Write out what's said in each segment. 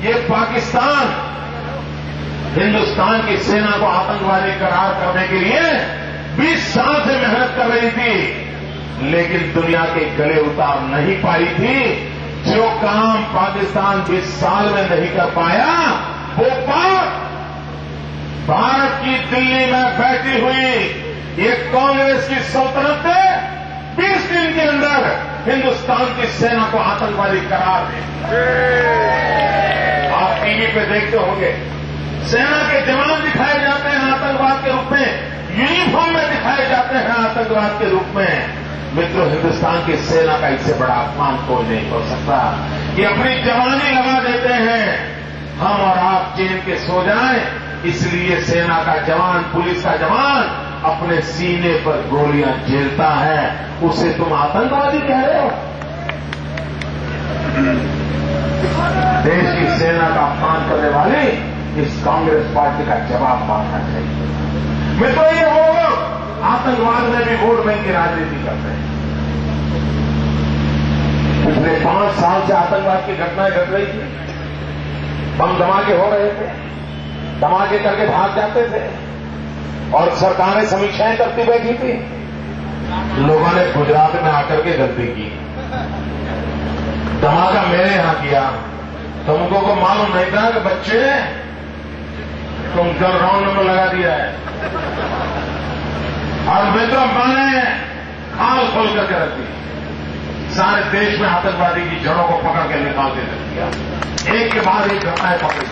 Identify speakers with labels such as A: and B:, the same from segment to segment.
A: ये पाकिस्तान हिंदुस्तान की सेना को आतंकवादी करार करने के लिए 20 साल से मेहनत कर रही थी, लेकिन दुनिया के गले उतार नहीं पाई थी। जो काम पाकिस्तान 20 साल में नहीं कर पाया, वो पाक भारत की दिल्ली में बैठी हुई ये कांग्रेस की सल्तनत ने 20 दिन के अंदर हिंदुस्तान की सेना को आतंकवादी करार दे। आप टीवी पे देखते होंगे, सेना के जवान दिखाए जाते हैं आतंकवाद के रूप में, यूनिफॉर्म में दिखाए जाते हैं आतंकवाद के रूप में। मित्रों, हिंदुस्तान की सेना का इससे बड़ा अपमान कोई नहीं हो सकता। ये अपनी जवानी लगा देते हैं, हम और आप चैन के सो जाएं, इसलिए सेना का जवान, पुलिस का जवान अपने सीने पर गोलियां झेलता है, उसे तुम आतंकवादी कह रहे हो। देश की सेना का अपमान करने वाली इस कांग्रेस पार्टी का जवाब मांगना चाहिए। मित्रों, ये वो लोग आतंकवाद में भी वोट बैंक की राजनीति करते हैं। पिछले 5 साल से आतंकवाद की घटनाएं घट रही थी, बम धमाके हो रहे थे, धमाके करके भाग जाते थे और सरकारें समीक्षाएं करती बैठी थी। लोगों ने गुजरात में आकर के गलती की, धमाका मेरे यहां किया, तुमको को मालूम नहीं था कि बच्चे तुम कल राउंड नंबर लगा दिया है। और मित्रों, मैंने खाल खोल करके रख दी, सारे देश में आतंकवादी की जड़ों को पकड़ के निकाल के रख दिया, एक के बाद एक घटनाएं पकड़ी।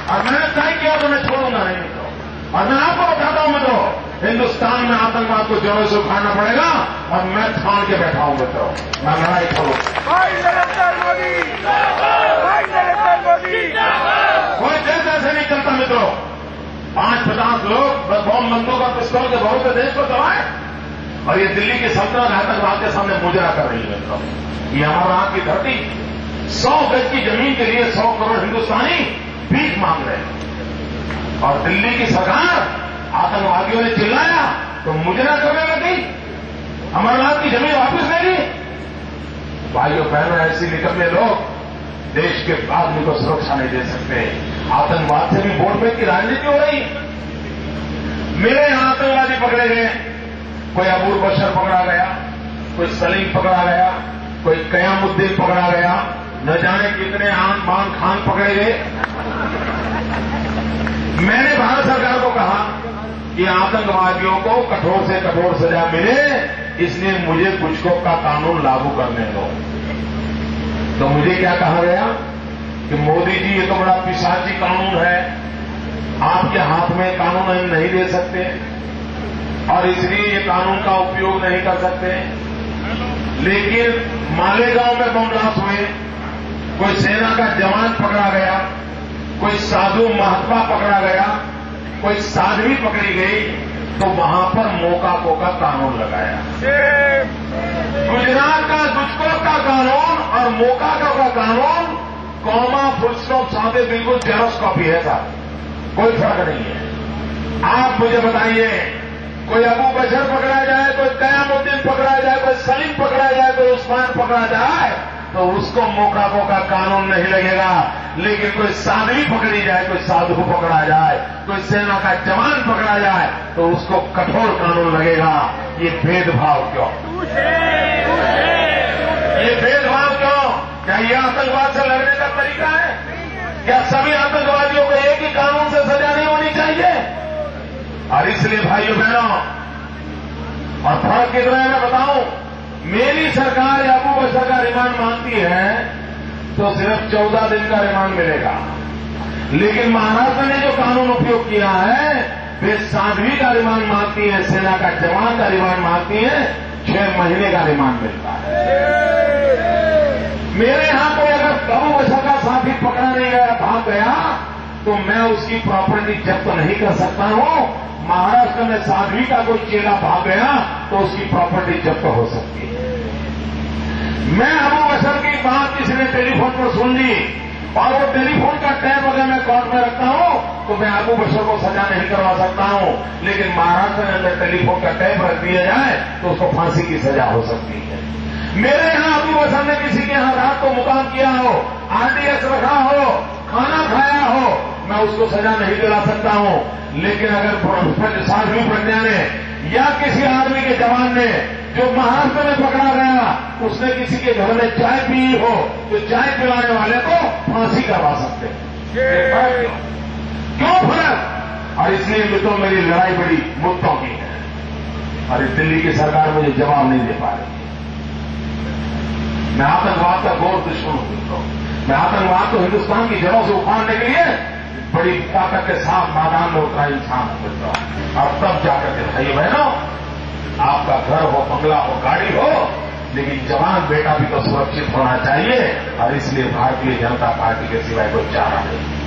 A: और मैंने तय किया तो मैं छोड़ूंगा नहीं मित्रों। और मैं आपको बताता हूं मित्रों, हिंदुस्तान में आतंकवाद को जड़ों से उखाड़ना पड़ेगा और मैं ठान के बैठा हूं मित्रों, मैं लड़ाई छोड़ूंगा। कोई देश ऐसे नहीं चलता मित्रों, 5-50 लोग बम बंदूक और पिस्तौल के बहुत से देश को दबाए और ये दिल्ली की सल्तनत आतंकवाद के सामने मुजरा कर रही है मित्रों। ये अमरनाथ की धरती, 100 गज की जमीन के लिए 100 करोड़ हिंदुस्तानी भीख मांग रहे हैं और दिल्ली की सरकार, आतंकवादियों ने चिल्लाया तो मुजरा करने लगी, अमरनाथ की जमीन वापस ले ली। भाइयों बहनों, ऐसे निकम्मे लोग देश के आदमी को सुरक्षा नहीं दे सकते। आतंकवाद से भी वोट बैंक की राजनीति हो रही। मेरे यहां आतंकवादी पकड़े गए, कोई अबूर बशर पकड़ा गया, कोई सलीम पकड़ा गया, कोई कयामुद्दीन पकड़ा गया, न जाने कितने आन खान पकड़े गए। मैंने भारत सरकार को कहा कि आतंकवादियों को कठोर से कठोर सजा मिले, इसलिए मुझे कुछ का कानून लागू करने दो। तो मुझे क्या कहा गया कि मोदी जी, ये तो बड़ा पिशाची कानून है, आपके हाथ में कानून हम नहीं दे सकते और इसलिए ये कानून का उपयोग नहीं कर सकते। लेकिन मालेगांव में बम ब्लास्ट हुए, कोई सेना का जवान पकड़ा गया, कोई साधु महात्मा पकड़ा गया, कोई साध्वी पकड़ी गई, तो वहां पर मौका का कानून लगाया। गुजरात का दुष्कर्म का कानून और मौका का कानून कॉमा फुल स्टॉप सादे बिल्कुल जेरॉक्स कॉपी है साहब, कोई फर्क नहीं है। आप मुझे बताइए, कोई अबू बशर पकड़ा जाए, कोई कयामुद्दीन पकड़ा जाए, कोई सलीम पकड़ा जाए, कोई उस्मान पकड़ा जाए, तो उसको मौका का कानून नहीं लगेगा। लेकिन कोई साध्वी पकड़ी जाए, कोई साधु पकड़ा जाए, कोई सेना का जवान पकड़ा जाए, तो उसको कठोर कानून लगेगा। ये भेदभाव क्यों? ये भेदभाव क्यों? क्या ये आतंकवाद से लड़ने का तरीका है? क्या सभी आतंकवादियों को एक ही कानून से सजा नहीं होनी चाहिए? और इसलिए भाइयों बहनों, और फर्क कितना है मैं बताऊं, मेरी सरकार या अबू बशर का रिमांड मांगती है तो सिर्फ 14 दिन का रिमांड मिलेगा। लेकिन महाराष्ट्र ने जो कानून उपयोग किया है, वे साध्वी का रिमांड मांगती है, सेना का जवान का रिमांड मांगती है, 6 महीने का रिमांड मिलता है। मेरे यहां कोई अगर अबू बशर का साथी पकड़ा नहीं गया, भाग गया, तो मैं उसकी प्रॉपर्टी जब्त नहीं कर सकता हूं। महाराष्ट्र में साध्वी का कोई चेला भाग गया तो उसकी प्रॉपर्टी जब्त हो सकती है। मैं अबू बशर की बात किसी ने टेलीफोन पर सुन ली और वो टेलीफोन का टैप अगर मैं कोर्ट में रखता हूं तो मैं अबू बशर को सजा नहीं करवा सकता हूं। लेकिन महाराष्ट्र में अगर टेलीफोन का टैप रख दिया जाए तो उसको फांसी की सजा हो सकती है। मेरे यहां अबू बशर ने किसी के यहां रात को मुकाम किया हो, आरडीएक्स रखा उसको सजा नहीं दिला सकता हूं, लेकिन अगर साध्वी प्रज्ञा ने या किसी आदमी के जवान ने जो महाराष्ट्र में पकड़ा गया उसने किसी के घर में चाय पी हो तो चाय पिलाने वाले को फांसी करवा सकते हैं। क्यों फर्क? और इसलिए भी तो मेरी लड़ाई बड़ी मुद्दों की है और इस दिल्ली की सरकार मुझे जवाब नहीं दे पा रही। मैं आतंकवाद का घोर दुश्मन हूं। मैं आतंकवाद को हिंदुस्तान की जड़ों से उखाड़ने के लिए बड़ी ताकत के साथ मैदान में उतरा इंसान मिलता हूं। और तब जाकर के भाई बहनों, आपका घर हो, बंगला हो, गाड़ी हो, लेकिन जवान बेटा भी तो सुरक्षित होना चाहिए। और इसलिए भारतीय जनता पार्टी के सिवाय कोई चारा नहीं।